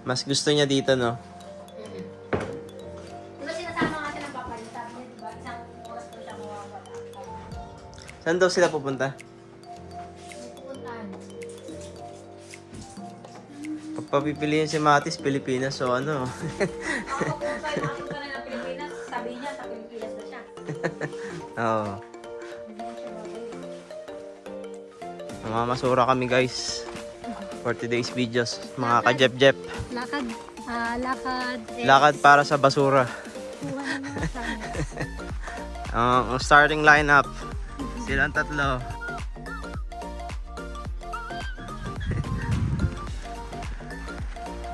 Mas gusto niya dito, no? Diba sinasama nga siya ng papalit, sabi niya, diba? Isang oras ko siya mawawala. Saan daw sila pupunta? May pupuntahan. Pagpapipiliin si Matis, Pilipinas, so ano? Ako kung sa'yo nakita na ng Pilipinas, sabi niya sa Pilipinas na siya. Oo. Hindi na siya babalik. Mamamasura kami, guys. For today's videos, mga ka-jep-jep. Lakad. Lakad para sa basura. Kuha ng mga sana. Ang starting lineup, silang tatlo.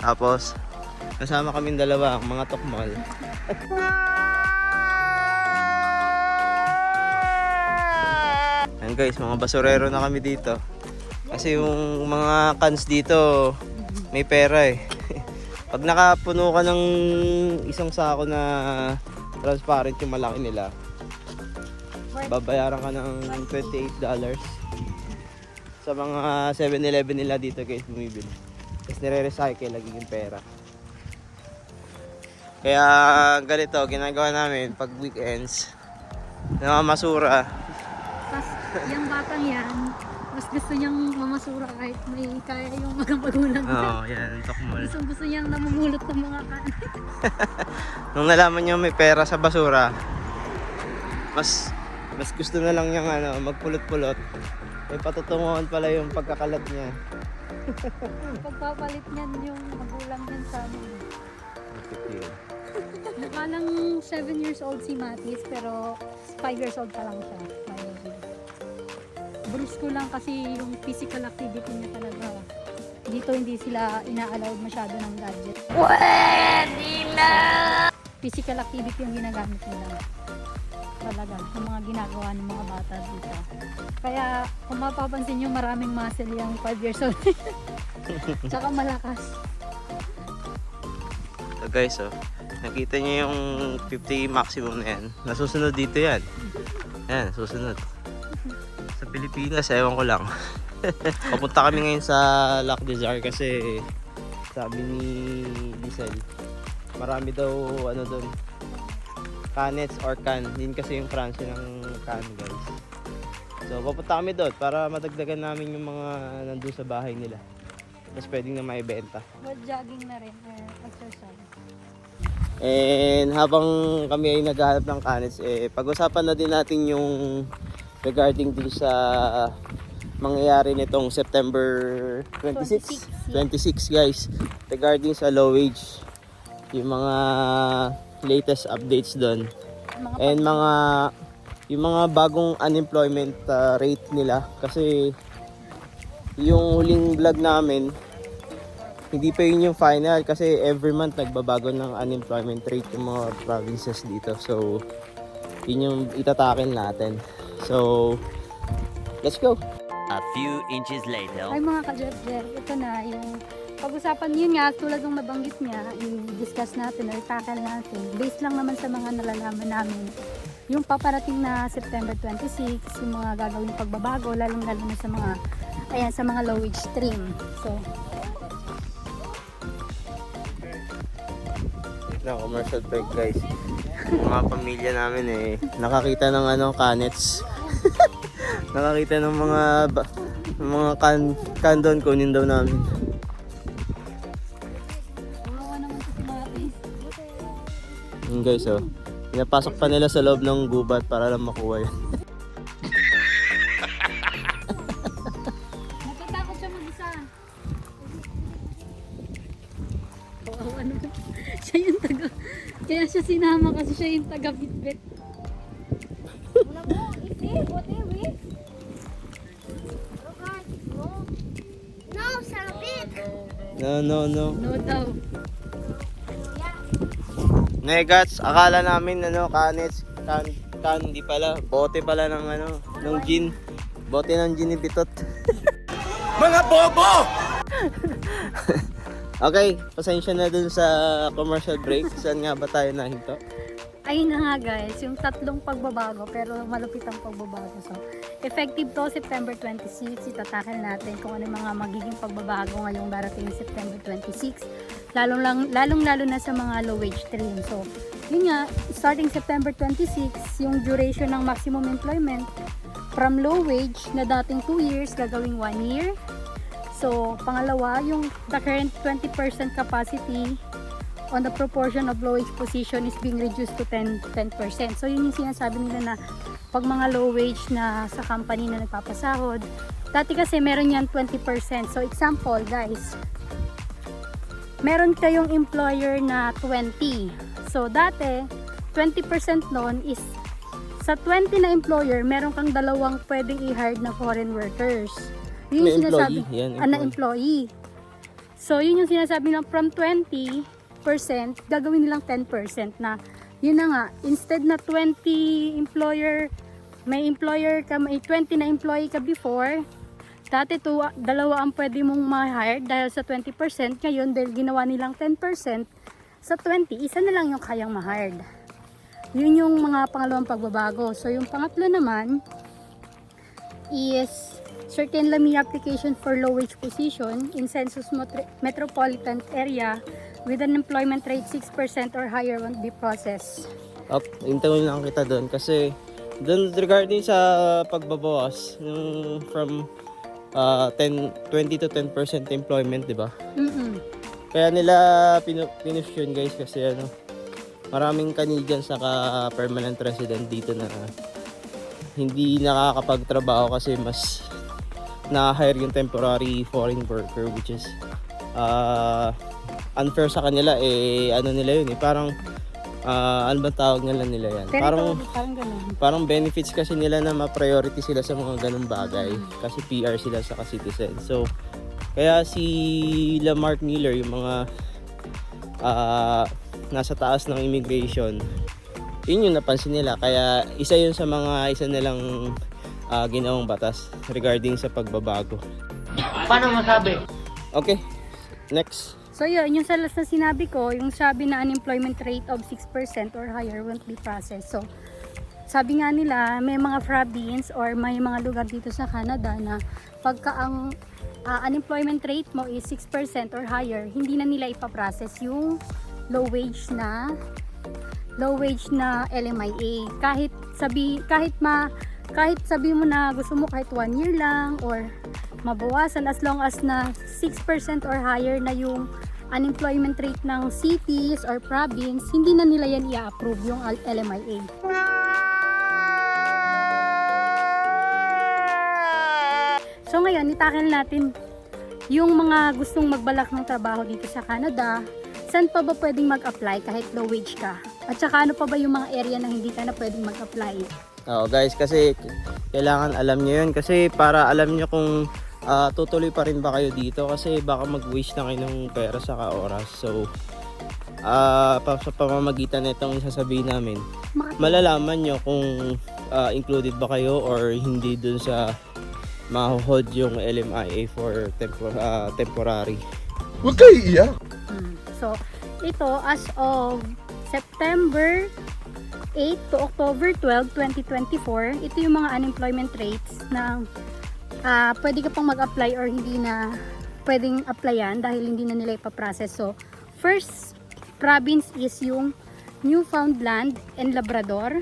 Tapos, kasama kaming dalawa, ang mga tokmol. Ayan guys, mga basurero na kami dito. Kasi yung mga cans dito, may pera eh. Pag nakapuno ka ng isang sako na transparent yung malaki nila, babayaran ka ng $28 sa mga 7-Eleven nila dito guys bumibili. Tapos nire-recycle lagi yung pera. Kaya ganito ginagawa namin pag weekends, namamasura. Tapos, yung batang yan, mas gusto niyang mamasura kahit may kaya yung mga magulang niya. Oo, yan, tokmol. Gusto niyang namumulot ng mga kanin. Nung nalaman niyo may pera sa basura, mas gusto na lang niyang magpulot-pulot. May patutunguhan pala yung pagkakalat niya. Pagpapalit niyan yung magulang niyan sa amin. Mukha lang 7 years old si Matis, pero 5 years old pa lang siya. Brusko lang kasi yung physical activity niya talaga. Dito hindi sila ina-allowed masyado ng gadget. Pwede na! Physical activity yung ginagamit nila. Talaga, yung mga ginagawa ng mga bata dito. Kaya kung mapapansin nyo, maraming muscle yung 5 years old. Tsaka malakas. So guys, nakita niyo yung 50 maximum na yan. Nasusunod dito yan. Yan, susunod. Sa Pilipinas, ewan ko lang. Papunta kami ngayon sa Lac des Arts kasi sabi ni Lisel, marami daw doon. Canets or can. Yun kasi yung Fransya ng can, guys. So, papunta kami doon para madagdagan namin yung mga nandun sa bahay nila. Tapos pwedeng na maibenta. But jogging na rin, exercise. And habang kami ay naghahanap ng canets, pag-usapan na din natin yung regarding din sa mangyayari nitong September 26 guys, regarding sa low wage, yung mga latest updates doon, and yung mga bagong unemployment rate nila. Kasi yung huling vlog namin, hindi pa yun yung final kasi every month nagbabago ng unemployment rate yung mga provinces dito. So yun yung itatakin natin. So let's go. A few inches later. Ay mga ka-Jer, ito na yung pag-usapan yun nga, tulad ng nabanggit niya, i-discuss natin or tackle natin. Based lang naman sa mga nalalaman namin. Yung paparating na September 26, yung mga gagawing pagbabago, lalong-lalo na sa mga, sa mga low wage stream. So, na commercial break guys. Yung mga pamilya namin nakakita ng canets. Nakakita ng mga can doon, kunin daw namin. umawa naman ito si Matis. Yun guys, pinapasok pa nila sa loob ng gubat para lang makuha yan. Natatakot siya mag-isa. Oo, ano ba? Siya yung taga, kaya siya sinama kasi siya yung taga-bitbit. Wala mo, isi, bote, wait. No, salapit. No. No daw. Negats, akala namin canets, can hindi pala, bote pala ng ng gin. Bote ng gin ni Bitot. Mga bobo! Okay, pasensya na dun sa commercial break. Saan nga ba tayo nahinto? Ayun na nga guys, yung tatlong pagbabago pero malupit ang pagbabago. So, effective to September 26. Itatakal natin kung ano yung mga magiging pagbabago ngayong darating ng September 26. Lalong-lalo na sa mga low wage stream. So, yun nga, starting September 26, yung duration ng maximum employment from low wage na dating 2 years, gagawing 1 year. So, pangalawa, yung the current 20% capacity on the proportion of low wage position is being reduced to 10%. So, yun yung sinasabi nila na pag mga low wage na sa company na nagpapasahod, dati kasi meron yan 20%. So, example, guys, meron kayong employer na 20. So, dati, 20% nun is sa 20 na employer, meron kang dalawang pwedeng i-hire na foreign workers. Yun yung sinasabi, na employee. So, yun yung sinasabi ng from 20%, gagawin nilang 10% na. Yun na nga, instead na 20 employer, may 20 na employee ka before, dati dalawa ang pwede mong ma-hire dahil sa 20%, ngayon dahil ginawa nilang 10%, sa 20, isa na lang yung kayang ma-hire. Yun yung mga pangalawang pagbabago. So, yung pangatlo naman is certain LAMI application for low wage position in census metropolitan area with an employment rate 6% or higher won't be processed. Hintayin lang kita doon kasi doon regarding sa pagbabawas yung from 20 to 10% employment, di ba? Kaya nila pinush yun, guys, kasi maraming Canadian saka permanent resident dito na hindi nakakapagtrabaho kasi mas na-hire yung temporary foreign worker, which is unfair sa kanila. Nila yun parang ano ba tawag nila yan? Parang benefits kasi nila na ma-priority sila sa mga ganung bagay kasi PR sila saka citizen. So kaya si Lamarck Miller, yung mga nasa taas ng immigration, yun yung napansin nila. Kaya isa yun sa mga nilang ginawang batas regarding sa pagbabago. Paano masabi? Okay, next. So yun, yung sa last na sinabi ko, yung sabi na unemployment rate of 6% or higher won't be processed. So, sabi nga nila, may mga province or may mga lugar dito sa Canada na pagka ang unemployment rate mo is 6% or higher, hindi na nila ipaprocess yung low wage na LMIA. Kahit sabi mo na gusto mo kahit 1 year lang or mabawasan, as long as na 6% or higher na yung unemployment rate ng cities or province, hindi na nila yan i-approve yung LMIA. So ngayon, itakil natin yung mga gustong magbalak ng trabaho dito sa Canada. Saan pa ba pwedeng mag-apply kahit low wage ka? At saka ano pa ba yung mga area na hindi ka na pwedeng mag-apply? Guys, kasi kailangan alam nyo yun. Kasi para alam nyo kung tutuloy pa rin ba kayo dito. Kasi baka mag-waste na kayo ng pera saka oras. So, sa pamamagitan na itong sasabihin namin, malalaman nyo kung included ba kayo or hindi dun sa mahuhod yung LMIA for temporary. Huwag kayo iiyak. So, ito as of September 8 to October 12, 2024, ito yung mga unemployment rates na pwede ka pang mag-apply or hindi na pwedeng applyan dahil hindi na nila ipaprocess. So, first province is yung Newfoundland and Labrador.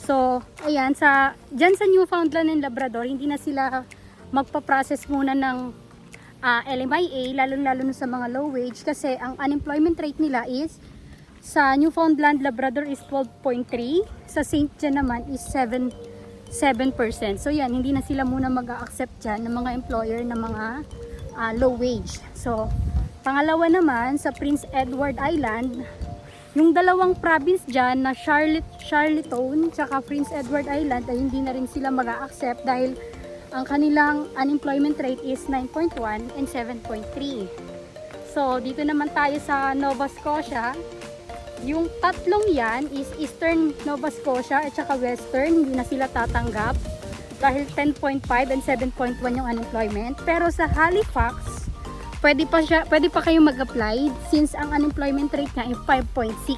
So, ayan, dyan sa Newfoundland and Labrador, hindi na sila magpa-process muna ng LMIA, lalo-lalo na sa mga low wage kasi ang unemployment rate nila is sa Newfoundland, Labrador is 12.3, sa St. John naman is 7%. So, yan, hindi na sila muna mag-accept dyan ng mga employer na mga low wage. So, pangalawa naman, sa Prince Edward Island, yung dalawang province dyan na Charlottetown tsaka Prince Edward Island ay hindi na rin sila mag-accept dahil ang kanilang unemployment rate is 9.1 and 7.3. So, dito naman tayo sa Nova Scotia. Yung tatlong yan is Eastern Nova Scotia at saka Western, hindi na sila tatanggap dahil 10.5 and 7.1 yung unemployment. Pero sa Halifax, pwede pa kayong mag-apply since ang unemployment rate niya ay 5.6.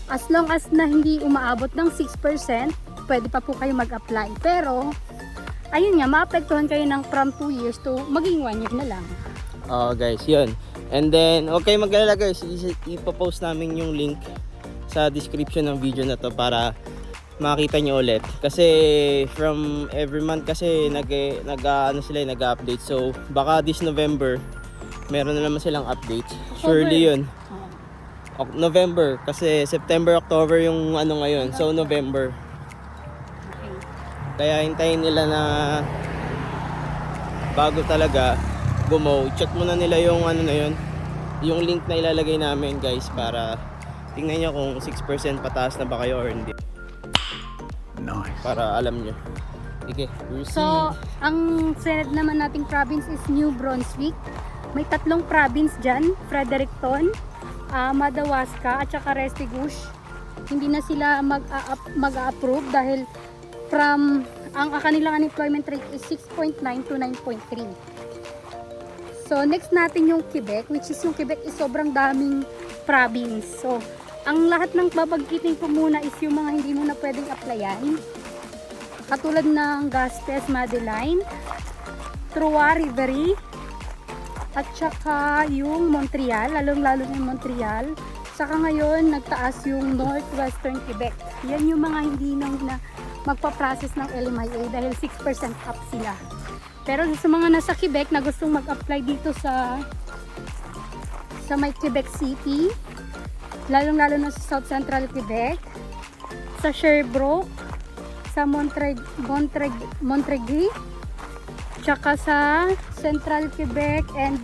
As long as na hindi umaabot ng 6%, pwede pa po kayo mag-apply. Pero ayun nga, maapektuhan kayo ng from 2 years to maging 1 year na lang. Oo guys, yun. And then, okay mag-alala guys, ipopost namin yung link sa description ng video na to para makita nyo ulit. Kasi from every month kasi nag-update. So baka this November, meron na naman silang update. Surely yun. November, kasi September, October yung ano ngayon. So November. Okay. Kaya hintayin nila na bago talaga gumo, check muna nila yung ano na yun, yung link na ilalagay namin guys, para tingnan nyo kung 6% pataas na ba kayo or hindi. Nice. Para alam nyo. Okay, we'll see. So, ang senad naman nating province is New Brunswick. May 3 province dyan, Fredericton, Madawaska at saka Restigouche. Hindi na sila mag-approve dahil from ang kanilang unemployment rate is 6.9 to 9.3. So next natin yung Quebec, which is yung Quebec is sobrang daming province. So ang lahat ng babagkitin ko muna is yung mga hindi mo na pwedeng applyan. Katulad ng Gaspes, Madeline, Trois-Rivières, at saka yung Montreal, lalong-lalo na yung Montreal. Saka ngayon, nagtaas yung Northwestern Quebec. Yan yung mga hindi na magpa-process ng LMIA dahil 6% up sila. Pero sa mga nasa Quebec na gustong mag-apply dito sa may Quebec City, lalong-lalo na sa South Central Quebec, sa Sherbrooke, sa Montérégie, tsaka sa Central Quebec and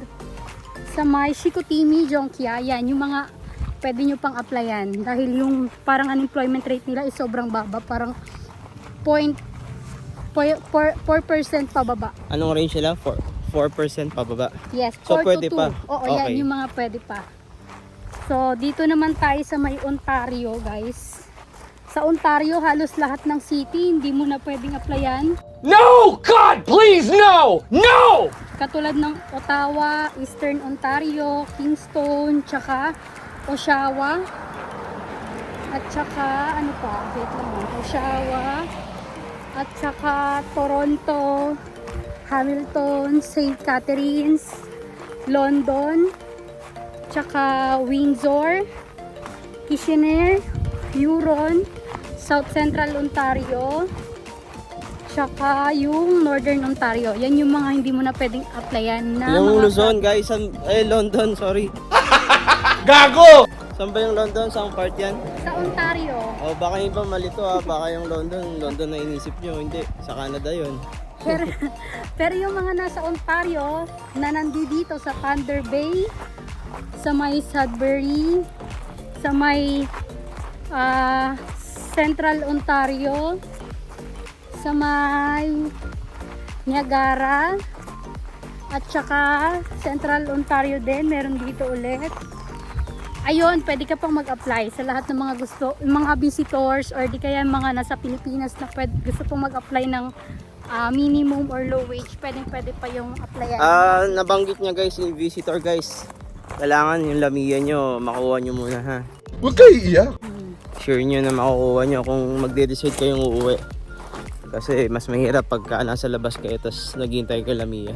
sa may Chicoutimi, Jonquia, yan yung mga pwede nyo pang applyan dahil yung parang unemployment rate nila is sobrang baba, parang 4% pababa. Anong range nila? 4% pababa. Yes, So 4 pwede to 2. pa? Oo, Okay. yan yung mga pwede pa. So, dito naman tayo sa may Ontario, guys. Sa Ontario, halos lahat ng city, hindi mo na pwedeng applyan. No! God, please, no! No! Katulad ng Ottawa, Eastern Ontario, Kingston, tsaka Oshawa. At tsaka, ano pa? Wait lang, Oshawa. At saka Toronto, Hamilton, St. Catharines, London, tsaka Windsor, Kitchener, Huron, South Central Ontario, tsaka yung Northern Ontario. Yan yung mga hindi mo na pwedeng applyan na Yung mga Luzon guys, London, sorry. Gago! Saan ba yung London? Saan part yan? sa Ontario. O baka yung iba malito baka yung London na inisip nyo. Hindi, sa Canada yun. Pero yung mga nasa Ontario na nandito sa Thunder Bay, sa may Sudbury, sa may Central Ontario, sa may Niagara, at saka Central Ontario din, meron dito ulit. Ayun, pwede ka pang mag-apply sa lahat ng mga gusto, mga visitors or di kaya mga nasa Pilipinas na gusto pong mag-apply ng minimum or low wage, pwede pa yung applyan. Nabanggit niya guys, yung visitor guys. Kailangan yung lamiya nyo, makuha nyo muna ha. Huwag kayo iiyak. Sure nyo na makukuha nyo kung magde-decide kayong uuwi. Kasi mas mahirap pagka nasa labas kayo tapos naghihintay kayo lamiya.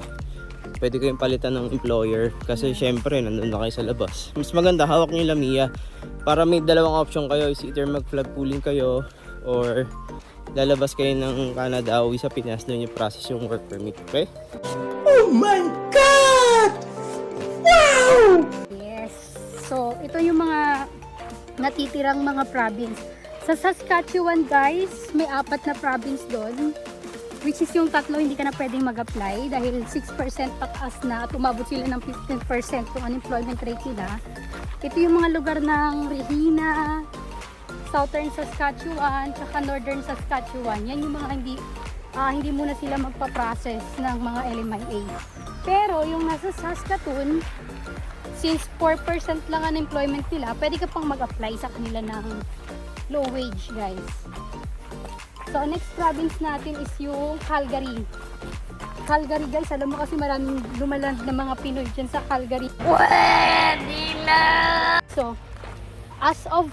Pwede kayong palitan ng employer kasi syempre nandun na kayo sa labas. Mas maganda hawak nyo yung lamiya para may dalawang option kayo, is either mag-flag pooling kayo or lalabas kayo ng Canada, uwi sa Pinas, doon yung process yung work permit, okay? Oh my God! Wow! Yes. So, ito yung mga natitirang mga province. Sa Saskatchewan guys, may 4 na province doon. Which is yung 3 hindi ka na pwedeng mag-apply dahil 6% pataas na at umabot sila ng 15% kung unemployment rate nila. Ito yung mga lugar ng Regina, Southern Saskatchewan, tsaka Northern Saskatchewan. Yan yung mga hindi muna sila magpa-process ng mga LMIA. Pero yung nasa Saskatoon, since 4% lang unemployment nila, pwede ka pang mag-apply sa kanila ng low wage guys. So, next province natin is yung Calgary. Calgary guys, alam mo kasi maraming lumaland na mga Pinoy dyan sa Calgary. Pwede na! So, as of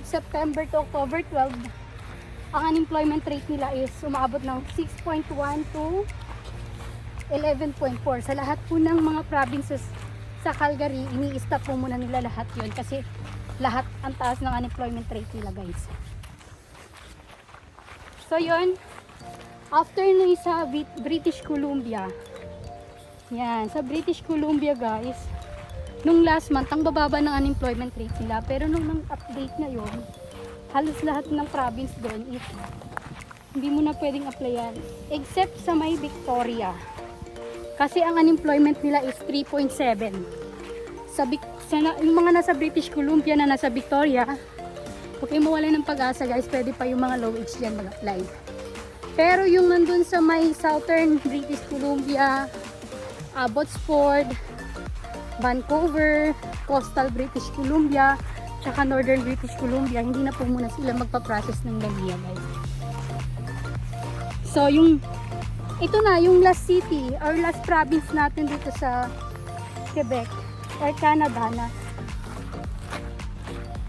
September to October 12, ang unemployment rate nila is umaabot ng 6.1 to 11.4. Sa lahat po ng mga provinces sa Calgary, ini-stop po muna nila lahat yun kasi lahat ang taas ng unemployment rate nila, guys. So yun, after na sa British Columbia, yan, sa British Columbia, guys, nung last month, ang bababa ng unemployment rate nila. Pero nung update na yun, halos lahat ng province doon is hindi mo na pwedeng applyan. Except sa may Victoria. Kasi ang unemployment nila is 3.7. Yung mga nasa British Columbia na nasa Victoria, okay, mawala ng pag-asa, guys. Pwede pa yung mga low wage dyan mag-apply. Pero yung nandun sa may Southern British Columbia, Abbotsford, Vancouver, Coastal British Columbia, tsaka Northern British Columbia, hindi na po muna sila magpa-process ng LAMIA, guys. So, ito na, yung last city or last province natin dito sa Quebec or Canada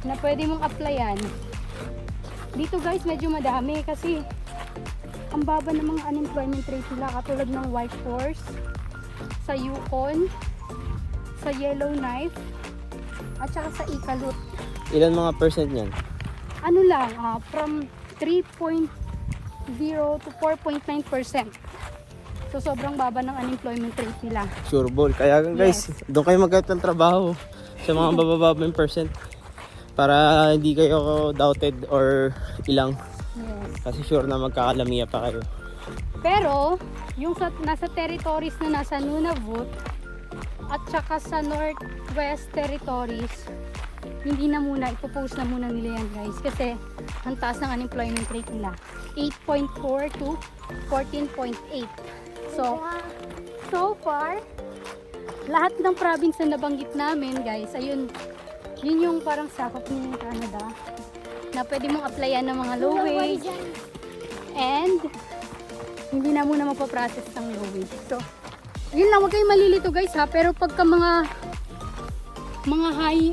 na pwede mong applyan. Dito, guys, medyo madami kasi ang baba ng mga unemployment rate nila, katulad ng Whitehorse, sa Yukon, sa Yellowknife, at saka sa Iqaluit. Ilan mga percent yan? Ano lang, from 3.0 to 4.9%. So, sobrang baba ng unemployment rate nila. Sure ball. Kaya guys, Yes. doon kayo magkait ng trabaho sa mga babababang percent para hindi kayo doubted or ilang. Yes. Kasi sure na magkakalamiya pa kayo. Pero, yung nasa territories na nasa Nunavut at saka sa Northwest Territories, hindi na muna, ipopost na muna nila yan, guys. Kasi, ang taas ng unemployment rate nila. 8.4 to 14.8. So far, lahat ng province na nabanggit namin, guys, ayun, yun yung parang sakop ng Canada na pwede mong applyan ng mga low wage and hindi na muna magpa-process ng low wage. So, yun lang, huwag kayong malilito, guys, ha. Pero pagka mga high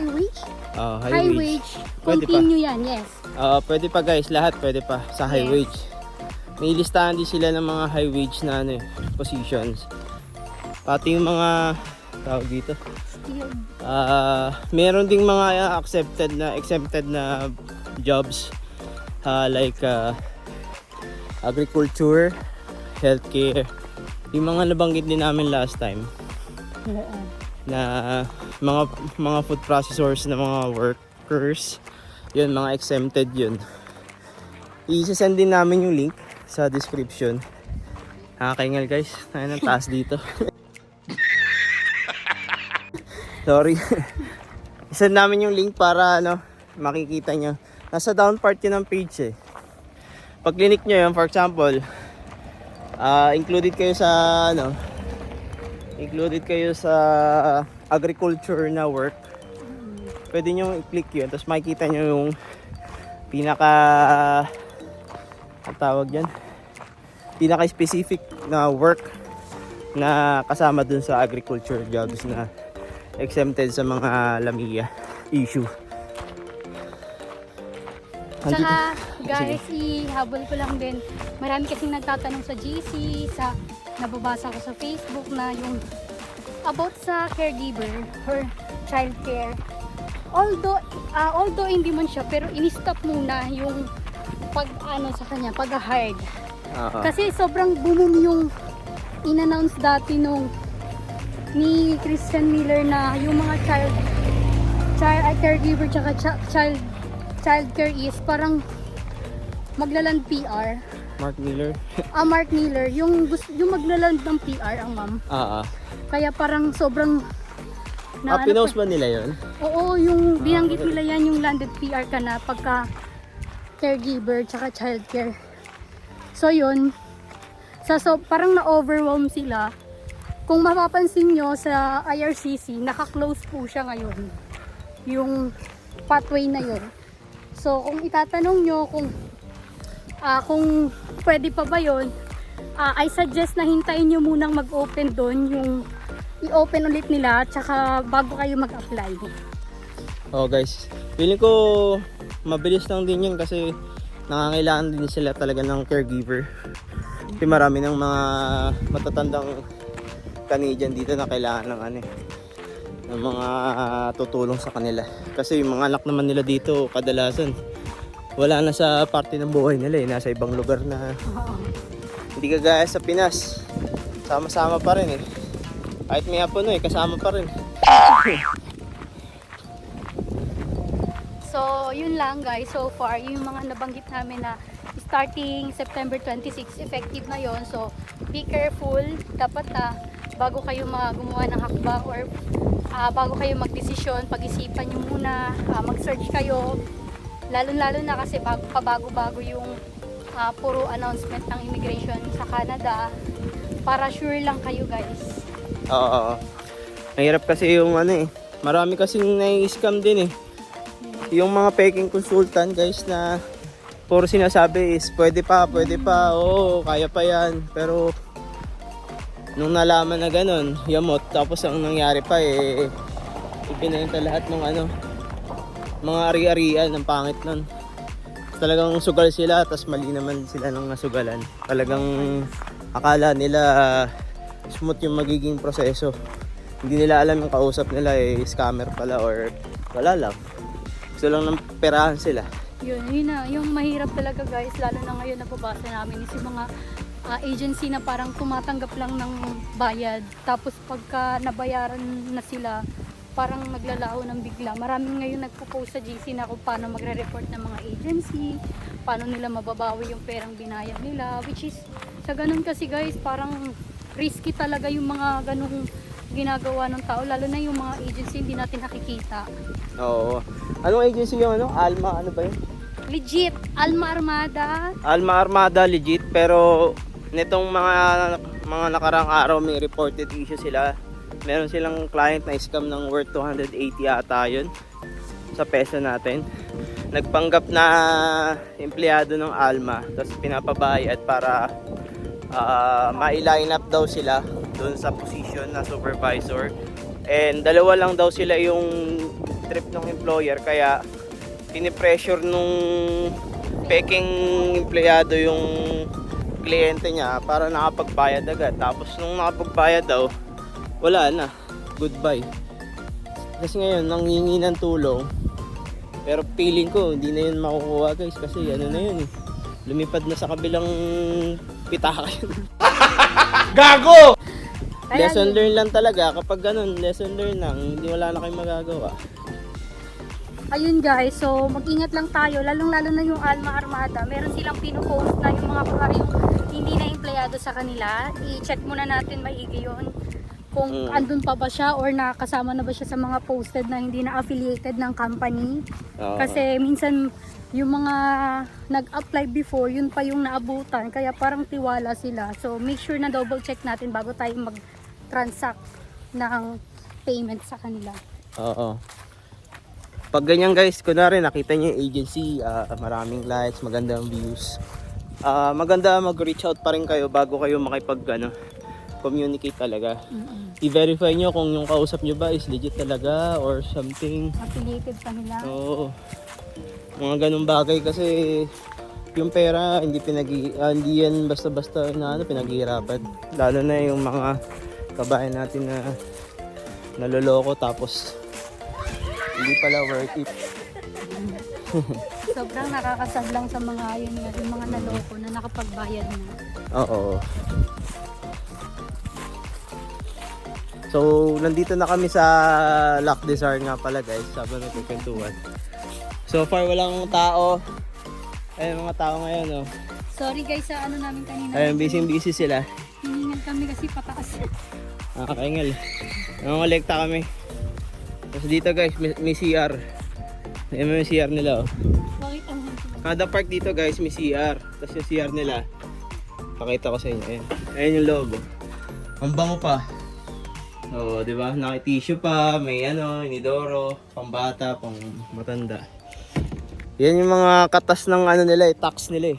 wage? High wage. Pwede Continue yan, yes. Pwede pa guys, lahat pwede pa sa high Yes. wage. May listahan din sila ng mga high wage na positions. Pati yung mga tawag dito. Meron ding mga exempted na jobs like agriculture, healthcare. Yung mga nabanggit din namin last time na mga food processors na mga workers, yun, mga exempted yun. I-send din namin yung link sa description. Nakakaingal guys, tayo ng taas dito. Sorry. I-send namin yung link para makikita nyo. Nasa down part yun ng page eh. Pag clinic nyo yun, for example, included kayo sa agriculture na work, pwede nyo i-click yun, tapos makikita nyo yung pinaka-specific na work na kasama dun sa agriculture jobs na exempted sa mga LAMIA issue. Saka, guys, ihabol ko lang din. Marami kasing nagtatanong sa GC, nababasa ko sa Facebook na yung about sa caregiver or child care. Although hindi man siya, pero in-stop muna yung pag-hire. Kasi sobrang boom yung in-announce dati ni Christian Miller na yung mga child caregiver tsaka child care is parang maglaland PR. Mark Miller. Mark Miller, yung maglaland ng PR ang ma'am. Kaya parang sobrang pinost ba nila yun? Oo, yung binanggit nila yan, yung landed PR ka na pagka caregiver tsaka child care. So yun, parang na-overwhelm sila. Kung mapapansin nyo sa IRCC, naka-close po siya ngayon. Yung pathway na yun. So kung itatanong nyo kung pwede pa ba yun, I suggest na hintayin nyo munang mag-open doon, yung i-open ulit nila tsaka bago kayo mag-apply. Guys, feeling ko mabilis lang din yun kasi nangangailangan din sila talaga ng caregiver. Kasi marami ng mga matatandang Canadian dito na kailangan ng ng mga tutulong sa kanila. Kasi yung mga anak naman nila dito kadalasan wala na sa parte ng buhay nila nasa ibang lugar na hindi kagaya sa Pinas. Sama-sama pa rin Kahit may hapon kasama pa rin. So, yun lang guys. So far, yung mga nabanggit namin na starting September 26, effective na yon. So, be careful. Dapat bago kayo gumawa ng hakbang or bago kayo magdesisyon, pag-isipan nyo muna, mag-search kayo. Lalo-lalo na kasi pabago-bago yung puro announcement ng immigration sa Canada. Para sure lang kayo guys. Oo. Mahirap kasi yung marami kasing nai-scam din Yung mga peking consultant guys na puro sinasabi is pwede pa, oo, kaya pa yan. Pero nung nalaman na ganun, yamot, tapos ang nangyari pa ibinenta lahat ng mga ari-arian, ng pangit nun. Talagang sugal sila, tapos mali naman sila ng nasugalan. Talagang akala nila smooth yung magiging proseso. Hindi nila alam yung kausap nila scammer pala or wala lang. Gusto lang ng perahan sila. Yun na. Yung mahirap talaga guys, lalo na ngayon nababasa namin is yung mga agency na parang tumatanggap lang ng bayad. Tapos pagka nabayaran na sila, parang naglalaho ng bigla. Maraming ngayon nagpo-post sa GC na kung paano magre-report ng mga agency, paano nila mababawi yung perang binayad nila. Which is, sa ganun kasi guys, parang risky talaga yung mga ganung ginagawa ng tao, lalo na yung mga agency hindi natin nakikita. Oo. Anong agency yung Alma, ano ba yun? Legit, Alma Armada. Alma Armada, legit. Pero nitong mga nakarang araw may reported issue sila. Meron silang client na scam ng worth 280 ata yun sa peso natin. Nagpanggap na empleyado ng Alma, tapos pinapabayad para ma-line up daw sila doon sa position na supervisor. And dalawa lang daw sila yung trip ng employer, kaya pinipressure nung peking empleyado yung kliyente niya para nakapagbayad agad. Tapos nung nakapagbayad daw, wala na, goodbye. Kasi ngayon nanghingi ng tulong, pero feeling ko hindi na yun makukuha guys, kasi na yun lumipad na sa kabilang pitaka yun. Gago! Lesson learned lang talaga. Kapag ganun, lesson learned lang, hindi wala na kayong magagawa. Ayun guys, so mag-ingat lang tayo, lalong-lalo na yung Alma Armada. Meron silang pinopost na yung mga kunwari yung hindi na empleyado sa kanila. I-check muna natin maigi yun. Kung andun pa ba siya or nakasama na ba siya sa mga posted na hindi na affiliated ng company. Kasi minsan yung mga nag-apply before, yun pa yung naabutan. Kaya parang tiwala sila. So make sure na double check natin bago tayo mag-transact ng payment sa kanila. Oo. Pag ganyan guys, kunwari nakita niyo yung agency, maraming likes, magandang views. Maganda mag-reach out pa rin kayo bago kayo communicate talaga. I-verify nyo kung yung kausap nyo ba is legit talaga or something. Affiliated pa nila. Oo. Mga ganung bagay kasi yung pera hindi yan basta-basta na pinaghihirapan. Lalo na yung mga kabayan natin na naloloko tapos hindi pala worth it. Sobrang nakakasad lang sa mga yung mga naloko na nakapagbayad na. Oo. So, nandito na kami sa Lac des Arts nga pala guys, sabi na kwentuhan. So far walang tao. Ayun mga tao ngayon Sorry guys sa namin kanina. Ayun, busy sila. Hiningal kami kasi pataas. Nakakaingal. Nangangalekta kami. Tapos dito guys, may CR. Ayun may CR nila Bakit ang Kada park dito guys may CR. Tapos yung CR nila, pakita ko sa inyo. Ayun yung loob. Ang bango pa. Oo, di ba? Naki-tissue pa, may inidoro, pambata, pang matanda. Yan yung mga katas ng nila tax nila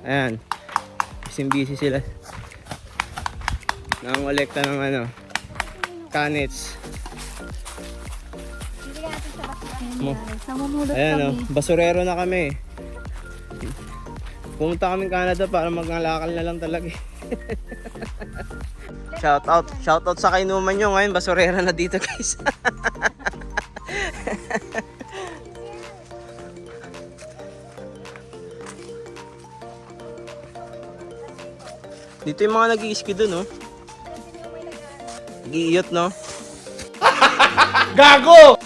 Ayan. Busy sila. Nangolekta ng kanets. Ayan guys, namumulot Ayan kami. basurero na kami. Pumunta kami Canada para magngalakal na lang talaga. Shout out sa kainuman nyo ngayon, basurera na dito guys. Dito yung mga nag-i-ski dun, no? Nag-iiyot, no? Gago!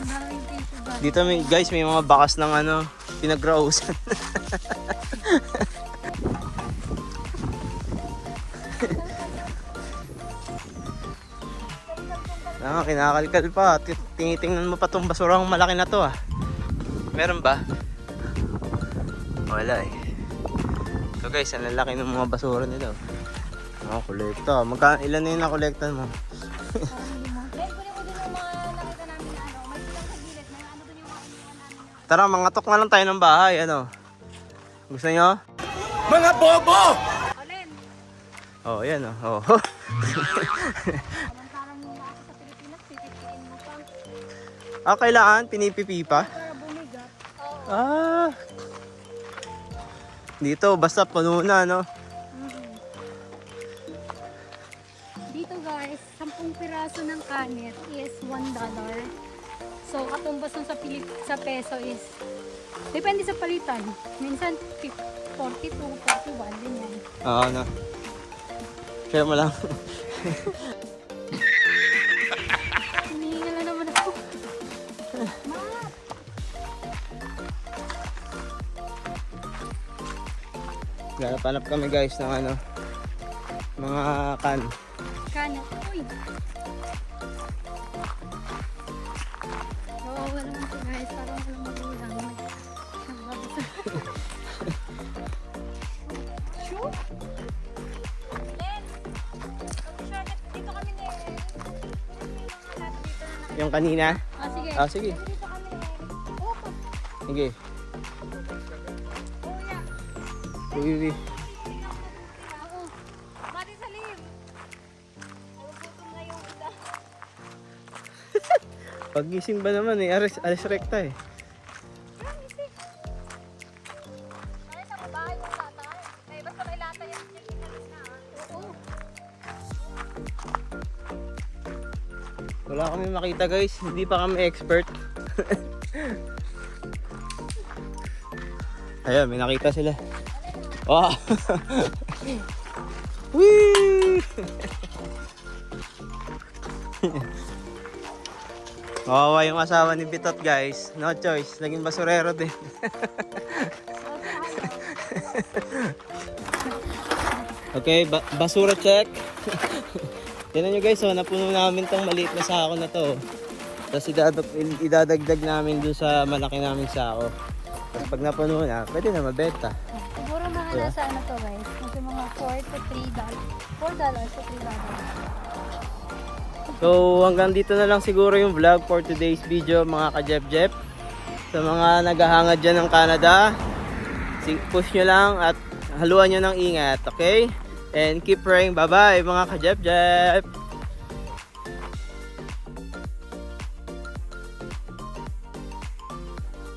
Maraming tissue ba? Dito guys, may mga bakas ng ano, pinagrausan. Kinakalkal pa. Tinitingnan mo pa tong basurang malaki na to ah. Meron ba? Wala eh. So guys, ang lalaki ng mga basura nila. Mga kolekta. Ilan na yung nakolektan mo? Ben, kunin mo din yung mga nakita namin na ano. May silang sa gilid. May ano dun yung mga iniwan namin. Tara, mangatok na lang tayo ng bahay. Ano? Gusto nyo? Mga bobo! Alin? Oh, yan oh. Samantalang yung nasa sa Pilipinas, pipipiliin mo pa. Kailangan? Pinipipi pa? Para bumigat. Oo. Ah. Dito, basta puno na, no? Dito guys, 10 piraso ng kanet is $1. So, katumbas nun sa peso is, depende sa palitan. Minsan, 42, 41, din yan. Oo, no. Kaya mo lang. Hinihinga na naman ako. Ma! Hanap kami guys ng ano, mga kan. Kanet. Uy! Oo, wala naman ito guys. Parang walang magulang. Nagbabasa. Sure? Dito kami na Yung kanina? sige. Sige. Dito kami Oh, Sige. kuya. Uy. Ako. Mati Salim. Nagugutom na yung ida. Pagising ba naman eh, alis rekta eh. Nakita mo bahay yung lata? Eh, basta may lata yan. Inalis na Oo. Wala kami makita guys, hindi pa kami expert. Ayun, may nakita sila. Wow! Whee! Kawawa yung asawa ni Bitot guys. No choice, naging basurero din. Okay, basura check. Tignan nyo guys, napuno namin tong maliit na sako na to. Tapos idadagdag namin dun sa malaki naming sako. Tapos pag napuno na, pwede na mabenta. Siguro mga nasa ano to guys, kasi mga $4 to $3. $4 to $3. So hanggang dito na lang siguro yung vlog for today's video mga ka-Jep-Jep. Sa mga naghahangad dyan ng Canada, push nyo lang at haluan nyo ng ingat, okay? And keep praying. Bye bye mga ka-Jep-Jep!